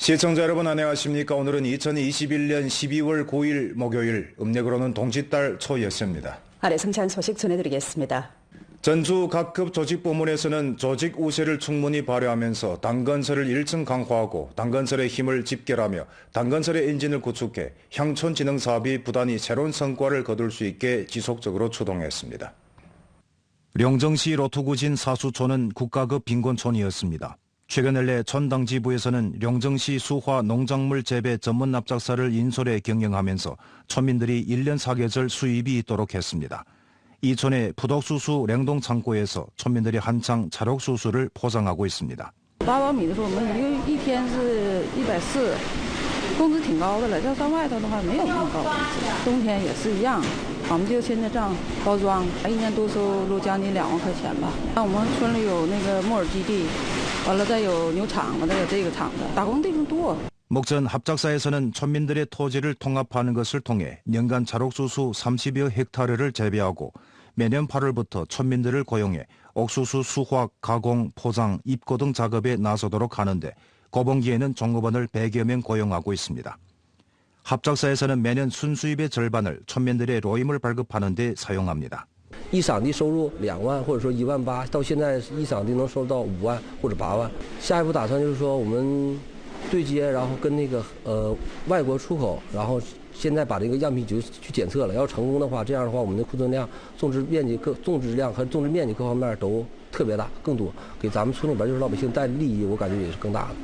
시청자 여러분 안녕하십니까? 오늘은 2021년 12월 9일 목요일, 음력으로는 동짓달 초였습니다. 아래 성찬 소식 전해드리겠습니다. 전주 각급 조직부문에서는 조직 우세를 충분히 발휘하면서 당건설을 1층 강화하고 당건설의 힘을 집결하며 당건설의 엔진을 구축해 향촌진흥 사업이 부단히 새로운 성과를 거둘 수 있게 지속적으로 추동했습니다. 령정시 로투구진 사수촌은 국가급 빈곤촌이었습니다. 최근 연내 촌당지부에서는 령정시 수화 농작물 재배 전문 납작사를 인솔해 경영하면서 촌민들이 1년 사계절 수입이 있도록 했습니다. 이 촌의 부덕수수 냉동 창고에서 촌민들이 한창 찰옥수수를 포장하고 있습니다. 8万米的时候，我们一天是140，工资挺高的了。要在外头的话，没有那么高工资，冬天也是一样。我们就现在这样包装，一年多收入将近2万块钱吧。那我们村里有那个木耳基地，完了再有牛场，完了有这个厂子，打工地方多。 목전 합작사에서는 촌민들의 토지를 통합하는 것을 통해 년간 찰옥수수 30여 헥타르를 재배하고 매년 8월부터 촌민들을 고용해 옥수수 수확, 가공, 포장, 입고 등 작업에 나서도록 하는데 고봉기에는 종업원을 100여 명 고용하고 있습니다. 합작사에서는 매년 순수입의 절반을 촌민들의 로임을 발급하는 데 사용합니다. 一场地收入2万或者说1万8，到现在一场地能收到5万或者8万。下一步打算就是说我们 对接，然后跟那个外国出口，然后现在把这个样品局去检测了，要成功的话，这样的话我们的库存量、种植面积、种植量和种植面积各方面都特别大，更多，给咱们村里边就是老百姓带来利益，我感觉也是更大的。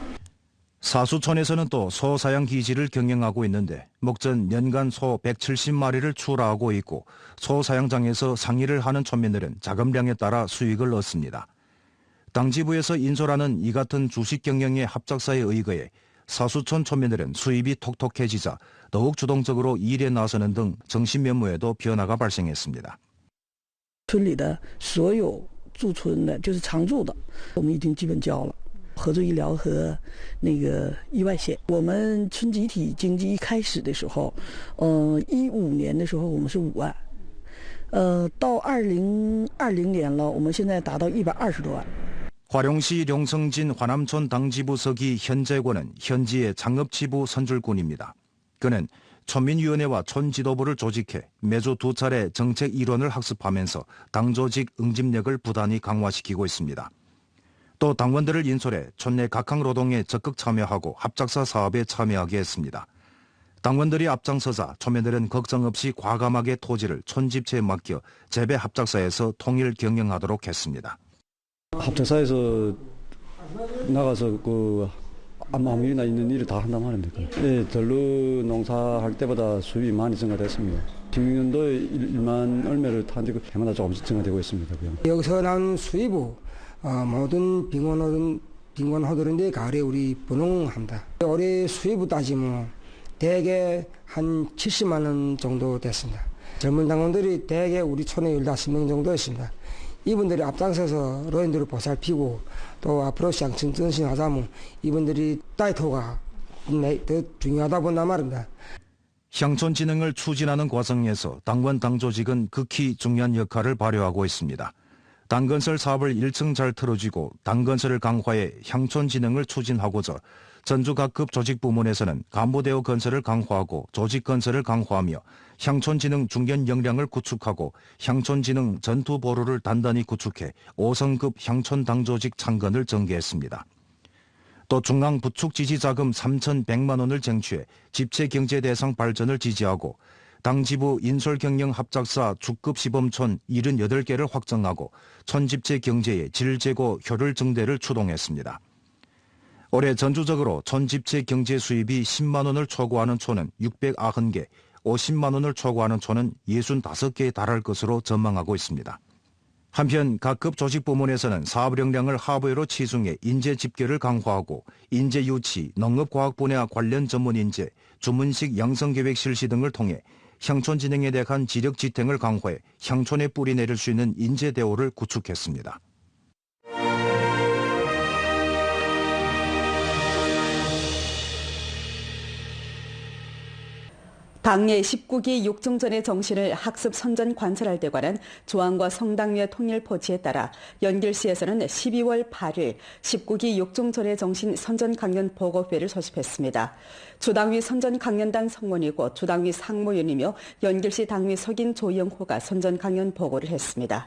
사수촌에서는 또 소사양 기지를 경영하고 있는데 목전 연간 소 170마리를 출하하고 있고 소사양장에서 상의를 하는 촌민들은 자금량에 따라 수익을 얻습니다. 당지부에서 인솔하는 이 같은 주식 경영의 합작사에 의거해 사수촌 촌민들은 수입이 톡톡해지자 더욱 주동적으로 일에 나서는 등 정신 면모에도 변화가 발생했습니다. 村里的所有驻村的，就是常住的，我们已经基本交了。 合作医疗和那个意外险，我们村集体经济一开始的时候，15年的时候我们是5万，到2020年了，我们现在达到120多万。 화룡시 룡성진 화남촌 당지부 서기 현재권은 현지의 장업지부 선출군입니다. 그는 촌민위원회와 촌지도부를 조직해 매주 2차례 정책 일원을 학습하면서 당조직 응집력을 부단히 강화시키고 있습니다. 또 당원들을 인솔해 촌내 각항노동에 적극 참여하고 합작사 사업에 참여하게 했습니다. 당원들이 앞장서자 촌민들은 걱정 없이 과감하게 토지를 촌집체에 맡겨 재배 합작사에서 통일 경영하도록 했습니다. 합작사에서 나가서 그 아무 일이나 있는 일을 다 한단 말입니까? 네, 전루 농사할 때보다 수입이 많이 증가됐습니다. 지금년도에 1만 얼마를 타는데 해마다 조금씩 증가되고 있습니다. 여기서 난 수입은 모든 빈곤호들인데 가을에 우리 분홍합니다. 올해 수입을 따지면 대개 한 70만 원 정도 됐습니다. 젊은 당원들이 대개 우리 촌에 15명 정도였습니다. 이분들이 앞장서서 노인들을 보살피고 또 앞으로乡村 振兴하자면 이분들이 따이토가 더 중요하다 본단 말입니다. 향촌진흥을 추진하는 과정에서 당원 당조직은 극히 중요한 역할을 발휘하고 있습니다. 당건설 사업을 1층 잘 틀어쥐고 당건설을 강화해 향촌진흥을 추진하고자 전주 각급 조직부문에서는 간부대우 건설을 강화하고 조직건설을 강화하며 향촌진흥 중견 역량을 구축하고 향촌진흥 전투보루를 단단히 구축해 5성급 향촌당조직 창건을 전개했습니다. 또 중앙부축지지자금 3,100만 원을 쟁취해 집체경제 대상 발전을 지지하고 당지부 인솔경영 합작사 주급 시범촌 78개를 확정하고 촌집체 경제의 질제고 효율 증대를 추동했습니다. 올해 전주적으로 촌집체 경제 수입이 10만 원을 초과하는 촌은 690개, 50만 원을 초과하는 촌은 65개에 달할 것으로 전망하고 있습니다. 한편 각급 조직부문에서는 사업 역량을 하부회로 치중해 인재 집결을 강화하고 인재 유치, 농업과학 분야 관련 전문 인재, 주문식 양성계획 실시 등을 통해 향촌 진흥에 대한 지력 지탱을 강화해 향촌에 뿌리 내릴 수 있는 인재 대오를 구축했습니다. 당내 19기 육중전의 정신을 학습 선전 관찰할 때 관한 조항과 성당위의 통일 포지에 따라 연길시에서는 12월 8일 19기 육중전의 정신 선전 강연 보고회를 소집했습니다. 주당위 선전 강연단 성원이고 주당위 상무위원이며 연길시 당위 석인 조영호가 선전 강연 보고를 했습니다.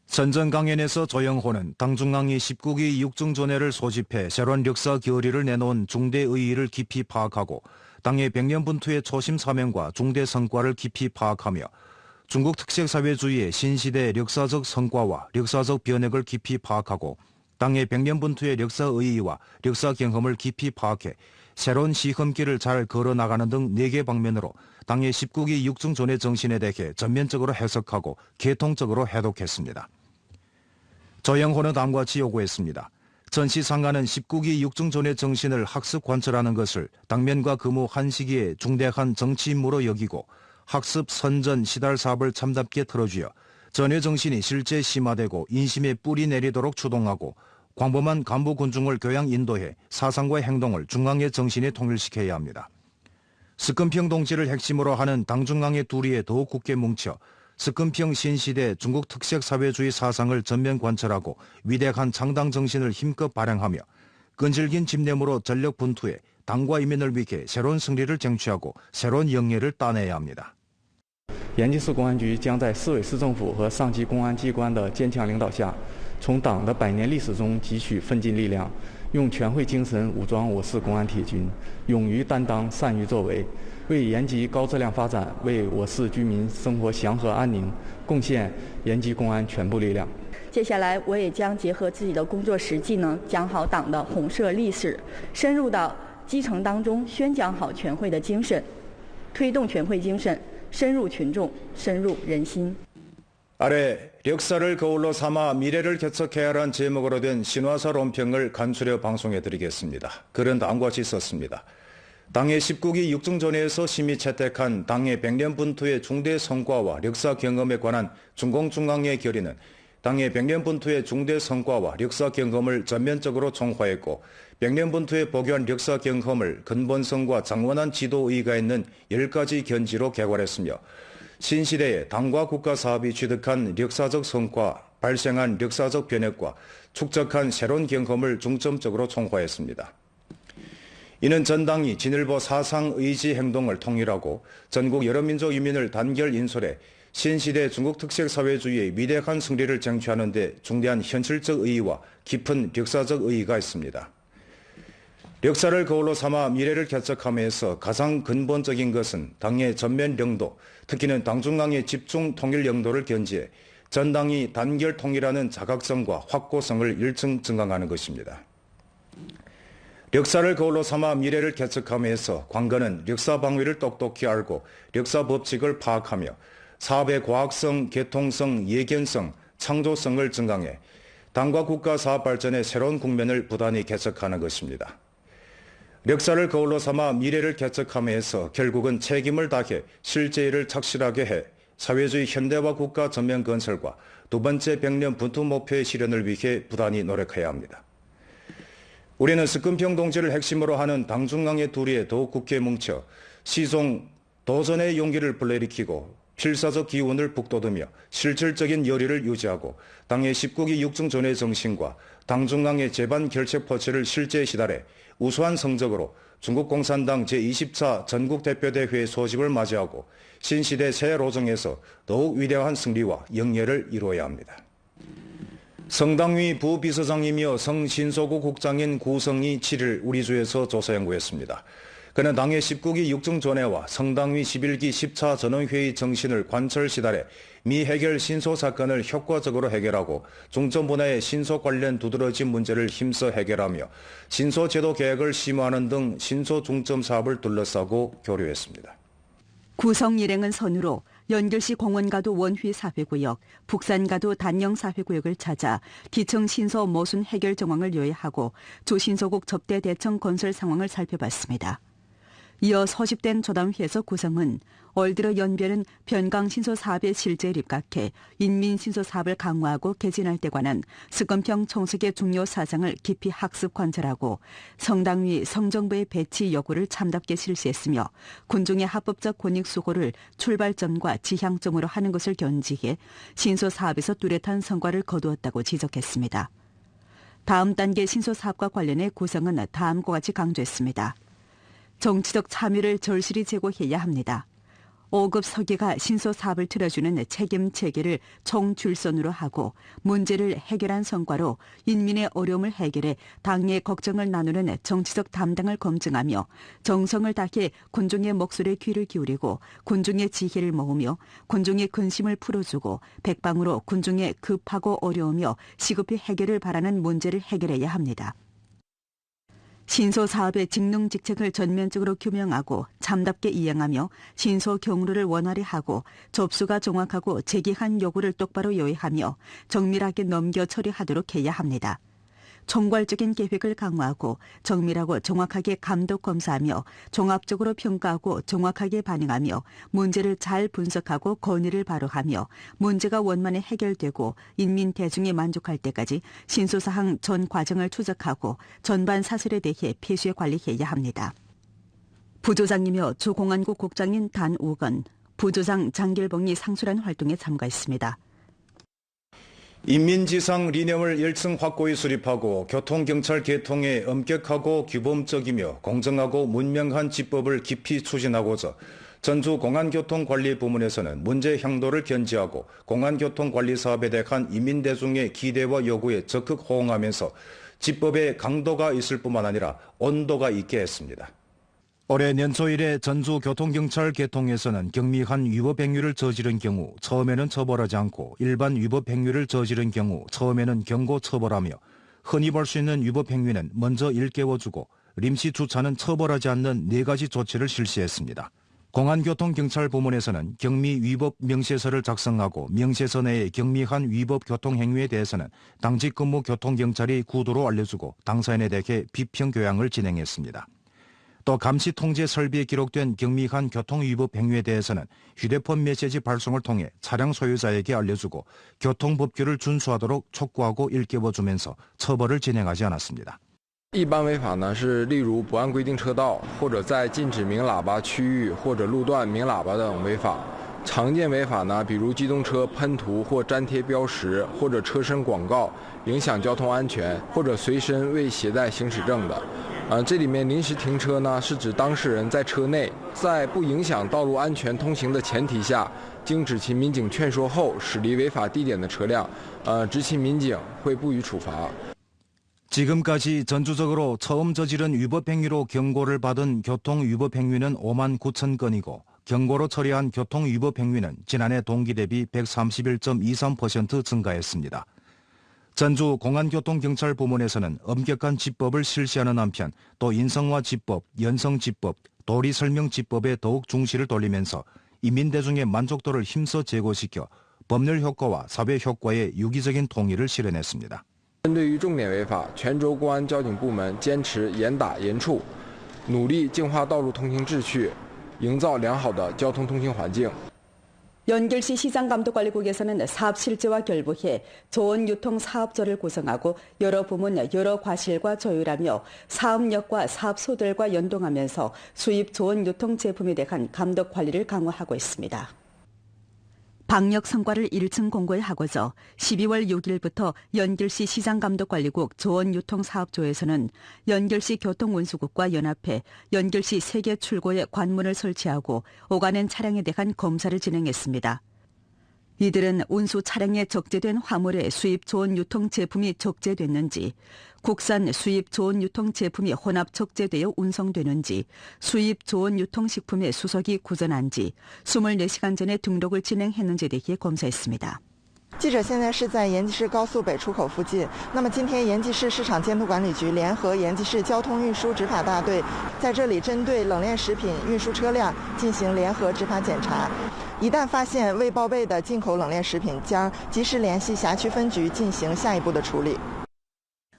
선전 강연에서 조영호는 당중앙위 19기 육중전회를 소집해 새로운 역사 결의를 내놓은 중대 의의를 깊이 파악하고 당의 100년 분투의 초심 사명과 중대 성과를 깊이 파악하며 중국 특색사회주의의 신시대 역사적 성과와 역사적 변혁을 깊이 파악하고 당의 100년 분투의 역사 의의와 역사 경험을 깊이 파악해 새로운 시험길을 잘 걸어나가는 등 4개 방면으로 당의 19기 육중전의 정신에 대해 전면적으로 해석하고 계통적으로 해독했습니다. 조영호는 다음과 같이 요구했습니다. 전시 상가는 19기 육중전의 정신을 학습 관철하는 것을 당면과 근무 한 시기에 중대한 정치 임무로 여기고 학습 선전 시달 사업을 참답게 틀어주어 전의 정신이 실제 심화되고 인심에 뿌리 내리도록 추동하고 광범한 간부 군중을 교양 인도해 사상과 행동을 중앙의 정신에 통일시켜야 합니다. 스끈평 동지를 핵심으로 하는 당중앙의 두리에 더욱 굳게 뭉쳐 스끈평 신시대 중국 특색사회주의 사상을 전면 관철하고 위대한 창당 정신을 힘껏 발행하며 끈질긴 집념으로 전력 분투해 당과 이민을 위해 새로운 승리를 쟁취하고 새로운 영예를 따내야 합니다. 延吉市公安局将在市委市政府和上级公安机关的坚强领导下，从党的100年历史中汲取奋进力量，用全会精神武装我市公安铁军，勇于担当，善于作为，为延吉高质量发展，为我市居民生活祥和安宁贡献延吉公安全部力量。接下来，我也将结合自己的工作实际呢，讲好党的红色历史，深入到基层当中，宣讲好全会的精神，推动全会精神深入群众，深入人心。 아래 역사를 거울로 삼아 미래를 개척해야 하는 제목으로 된 신화사 논평을 간추려 방송해드리겠습니다. 글은 다음과 같이 썼습니다. 당의 19기 육중전회에서 심의 채택한 당의 100년 분투의 중대 성과와 역사 경험에 관한 중공중앙의 결의는 당의 100년 분투의 중대 성과와 역사 경험을 전면적으로 총화했고 100년 분투에 보교한 역사 경험을 근본성과 장원한 지도 의의가 있는 10가지 견지로 개괄했으며 신시대에 당과 국가 사업이 취득한 역사적 성과, 발생한 역사적 변혁과 축적한 새로운 경험을 중점적으로 총화했습니다. 이는 전당이 진일보 사상, 의지, 행동을 통일하고 전국 여러 민족 유민을 단결 인솔해 신시대 중국 특색 사회주의의 위대한 승리를 쟁취하는 데 중대한 현실적 의의와 깊은 역사적 의의가 있습니다. 역사를 거울로 삼아 미래를 개척함에서 가장 근본적인 것은 당의 전면 영도, 특히는 당중앙의 집중 통일 영도를 견지해 전당이 단결 통일하는 자각성과 확고성을 일층 증강하는 것입니다. 역사를 거울로 삼아 미래를 개척함에서 관건은 역사 방위를 똑똑히 알고 역사 법칙을 파악하며 사업의 과학성, 개통성, 예견성, 창조성을 증강해 당과 국가 사업 발전의 새로운 국면을 부단히 개척하는 것입니다. 역사를 거울로 삼아 미래를 개척함에서 결국은 책임을 다해 실제 일을 착실하게 해 사회주의 현대화 국가 전면 건설과 두 번째 100년 분투 목표의 실현을 위해 부단히 노력해야 합니다. 우리는 스끈평 동지를 핵심으로 하는 당중앙의 두리에 더욱 굳게 뭉쳐 시종 도전의 용기를 불러일으키고 필사적 기운을 북돋으며 실질적인 열의를 유지하고 당의 19기 육중전의 정신과 당중앙의 제반 결책 포체를 실제에 시달해 우수한 성적으로 중국 공산당 제20차 전국대표대회 소집을 맞이하고 신시대 새 로정에서 더욱 위대한 승리와 영예를 이루어야 합니다. 성당위 부비서장이며 성신소국 국장인 구성이 7일 우리 주에서 조사연구했습니다. 그는 당의 19기 육중전회와 성당위 11기 10차 전원회의 정신을 관철 시달해 미해결 신소 사건을 효과적으로 해결하고 중점 분야의 신소 관련 두드러진 문제를 힘써 해결하며 신소 제도 계획을 심화하는 등 신소 중점 사업을 둘러싸고 교류했습니다. 구성 일행은 선으로 연결시 공원가도 원휘 사회구역, 북산가도 단영 사회구역을 찾아 기청 신소 모순 해결 정황을 요약하고 조신소국 접대 대청 건설 상황을 살펴봤습니다. 이어 소집된 조담회에서 구성은 올 들어 연변은 변강신소 사업의 실제에 입각해 인민신소 사업을 강화하고 개진할 때 관한 스건평 총석의 중요 사상을 깊이 학습 관찰하고 성당위 성정부의 배치 요구를 참답게 실시했으며 군중의 합법적 권익 수호를 출발점과 지향점으로 하는 것을 견지해 신소 사업에서 뚜렷한 성과를 거두었다고 지적했습니다. 다음 단계 신소 사업과 관련해 구성은 다음과 같이 강조했습니다. 정치적 참여를 절실히 제고해야 합니다. 5급 서기가 신소 사업을 틀어주는 책임 체계를 총줄선으로 하고 문제를 해결한 성과로 인민의 어려움을 해결해 당의 걱정을 나누는 정치적 담당을 검증하며 정성을 다해 군중의 목소리에 귀를 기울이고 군중의 지혜를 모으며 군중의 근심을 풀어주고 백방으로 군중의 급하고 어려우며 시급히 해결을 바라는 문제를 해결해야 합니다. 신소 사업의 직능 직책을 전면적으로 규명하고 참답게 이행하며 신소 경로를 원활히 하고 접수가 정확하고 제기한 요구를 똑바로 요해하며 정밀하게 넘겨 처리하도록 해야 합니다. 총괄적인 계획을 강화하고 정밀하고 정확하게 감독 검사하며 종합적으로 평가하고 정확하게 반응하며 문제를 잘 분석하고 건의를 바로하며 문제가 원만히 해결되고 인민 대중이 만족할 때까지 신소사항 전 과정을 추적하고 전반 사설에 대해 폐쇄 관리해야 합니다. 부조장이며 주공안국 국장인 단우건, 부조장 장길봉이 상술한 활동에 참가했습니다. 인민지상 리념을 열층 확고히 수립하고 교통경찰 개통에 엄격하고 규범적이며 공정하고 문명한 집법을 깊이 추진하고자 전주 공안교통관리부문에서는 문제 향도를 견지하고 공안교통관리 사업에 대한 인민대중의 기대와 요구에 적극 호응하면서 집법의 강도가 있을 뿐만 아니라 온도가 있게 했습니다. 올해 년초 이래 전주 교통경찰 개통에서는 경미한 위법 행위를 저지른 경우 처음에는 처벌하지 않고 일반 위법 행위를 저지른 경우 처음에는 경고 처벌하며 흔히 볼 수 있는 위법 행위는 먼저 일깨워주고 임시 주차는 처벌하지 않는 4가지 조치를 실시했습니다. 공안교통경찰부문에서는 경미 위법 명세서를 작성하고 명세서 내의 경미한 위법 교통행위에 대해서는 당직 근무 교통경찰이 구도로 알려주고 당사인에 대해 비평교양을 진행했습니다. 또 감시 통제 설비에 기록된 경미한 교통위법 행위에 대해서는 휴대폰 메시지 발송을 통해 차량 소유자에게 알려주고 교통법규를 준수하도록 촉구하고 일깨워주면서 처벌을 진행하지 않았습니다. 一般违法呢是例如不按规定车道或者在禁止鸣喇叭区域或者路段鸣喇叭等违法。常见违法呢，比如机动车喷涂或粘贴标识，或者车身广告影响交通安全，或者随身未携带行驶证的。这里面临时停车呢，是指当事人在车内，在不影响道路安全通行的前提下，经执勤民警劝说后驶离违法地点的车辆，执勤民警会不予处罚。 지금까지 전주적으로 처음 저지른 위법행위로 경고를 받은 교통위법행위는 5만 9천 건이고 경고로 처리한 교통위법행위는 지난해 동기 대비 131.23% 증가했습니다. 전주 공안교통경찰부문에서는 엄격한 집법을 실시하는 한편 또 인성화 집법, 연성 집법, 도리 설명 집법에 더욱 중시를 돌리면서 인민대중의 만족도를 힘써 제고시켜 법률 효과와 사회 효과의 유기적인 통일을 실현했습니다. 针对于重点违法，泉州公安交警部门坚持严打严处，努力净化道路通行秩序，营造良好的交通通行环境。 연결시 시장감독관리국에서는 사업 실제와 결부해 좋은 유통 사업조를 구성하고 여러 부문 여러 과실과 조율하며 사업력과 사업소들과 연동하면서 수입 좋은 유통 제품에 대한 감독 관리를 강화하고 있습니다. 방역 성과를 1층 공고에 하고서 12월 6일부터 연결시 시장감독관리국 조원유통사업조에서는 연결시 교통운수국과 연합해 연결시 세계 출고에 관문을 설치하고 오가는 차량에 대한 검사를 진행했습니다. 이들은 운수 차량에 적재된 화물에 수입 좋은 유통 제품이 적재됐는지, 국산 수입 좋은 유통 제품이 혼합 적재되어 운송되는지, 수입 좋은 유통식품의 수석이 구전한지, 24시간 전에 등록을 진행했는지에 대해 검사했습니다. 记者现在是在延吉市高速北出口附近。那么今天延吉市市场监督管理局联合延吉市交通运输执法大队，在这里针对冷链食品运输车辆进行联合执法检查。一旦发现未报备的进口冷链食品，将及时联系辖区分局进行下一步的处理。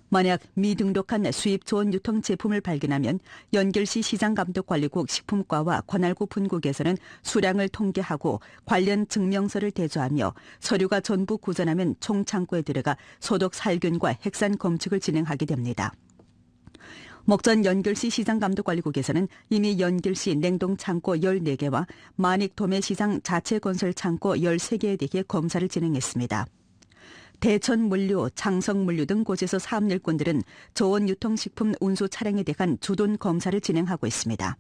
만약 미등록한 수입 조언 유통 제품을 발견하면 연결시 시장감독관리국 식품과와 관할구 분국에서는 수량을 통계하고 관련 증명서를 대조하며 서류가 전부 구전하면 총창고에 들어가 소독 살균과 핵산 검측을 진행하게 됩니다. 목전 연결시 시장감독관리국에서는 이미 연결시 냉동창고 14개와 만익 도매시장 자체 건설 창고 13개에 대해 검사를 진행했습니다. 대천물류, 장성물류 등 곳에서 사업 일꾼들은 저온 유통식품 운수 차량에 대한 주돈 검사를 진행하고 있습니다.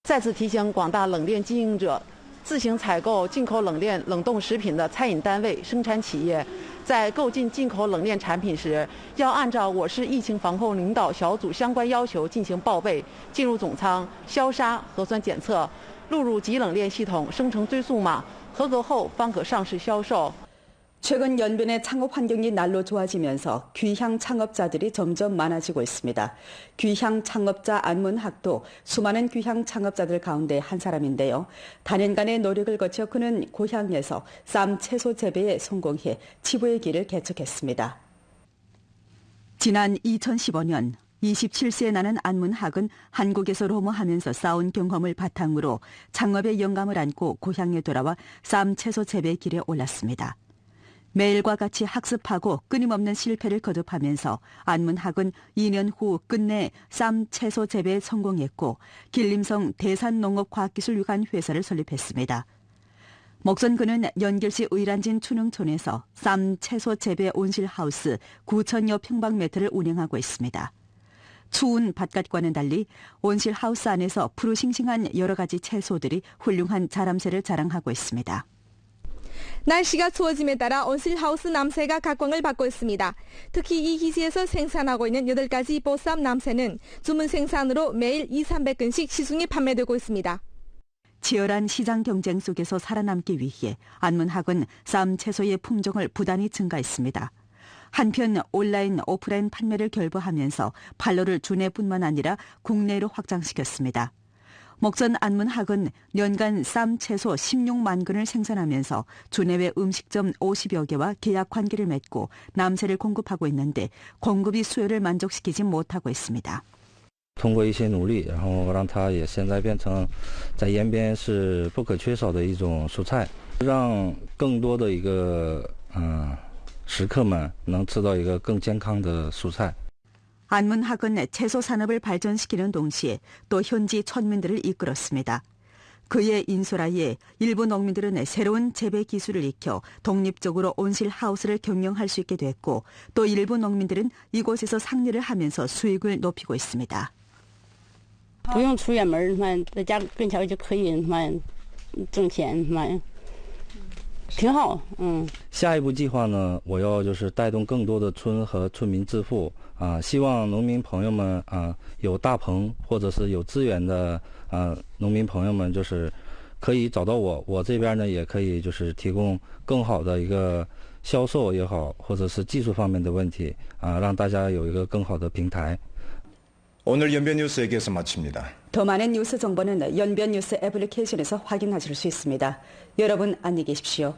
再次提醒广大冷链经营者，自行采购进口冷链冷冻食品的餐饮单位、生产企业，在购进进口冷链产品时，要按照我市疫情防控领导小组相关要求进行报备，进入总仓、消杀、核酸检测，录入集冷链系统生成追溯码，合格后方可上市销售。 최근 연변의 창업 환경이 날로 좋아지면서 귀향 창업자들이 점점 많아지고 있습니다. 귀향 창업자 안문학도 수많은 귀향 창업자들 가운데 한 사람인데요. 다년간의 노력을 거쳐 그는 고향에서 쌈 채소 재배에 성공해 치부의 길을 개척했습니다. 지난 2015년 27세에 나는 안문학은 한국에서 로모하면서 쌓은 경험을 바탕으로 창업의 영감을 안고 고향에 돌아와 쌈 채소 재배 길에 올랐습니다. 매일과 같이 학습하고 끊임없는 실패를 거듭하면서 안문학은 2년 후 끝내 쌈 채소 재배에 성공했고 길림성 대산농업과학기술유관 회사를 설립했습니다. 목선 그는 연결시 의란진 춘흥촌에서 쌈 채소 재배 온실하우스 9,000여 평방미터를 운영하고 있습니다. 추운 바깥과는 달리 온실하우스 안에서 푸르싱싱한 여러 가지 채소들이 훌륭한 자람새를 자랑하고 있습니다. 날씨가 추워짐에 따라 온실하우스 남새가 각광을 받고 있습니다. 특히 이 기지에서 생산하고 있는 8가지 보쌈 남새는 주문 생산으로 매일 200~300근씩 시중에 판매되고 있습니다. 치열한 시장 경쟁 속에서 살아남기 위해 안문학은 쌈 채소의 품종을 부단히 증가했습니다. 한편 온라인, 오프라인 판매를 결부하면서 판로를 주내뿐만 아니라 국내로 확장시켰습니다. 목전 안문학은 년간 쌈 채소 16만 근을 생산하면서 주내외 음식점 50여 개와 계약 관계를 맺고 남새를 공급하고 있는데 공급이 수요를 만족시키지 못하고 있습니다. 通过一些努力，然后让它也现在变成在延边是不可缺少的一种蔬菜，让更多的一个食客们能吃到一个更健康的蔬菜。 안문학은 채소 산업을 발전시키는 동시에 또 현지 천민들을 이끌었습니다. 그의 인솔하에 일부 농민들은 새로운 재배 기술을 익혀 독립적으로 온실하우스를 경영할 수 있게 됐고 또 일부 농민들은 이곳에서 상리를 하면서 수익을 높이고 있습니다. 不用出远门，在家跟前就可以挣钱，挺好。下一步计划呢，我要就是带动更多的村和村民致富希望农民朋友们有大棚或者是有资源的农民朋友们就是可以找到我，我这边呢也可以就是提供更好的一个销售也好，或者是技术方面的问题让大家有一个更好的平台。 오늘 연변 뉴스 여기에서 마칩니다. 더 많은 뉴스 정보는 연변 뉴스 애플리케이션에서 확인하실 수 있습니다. 여러분 안녕히 계십시오.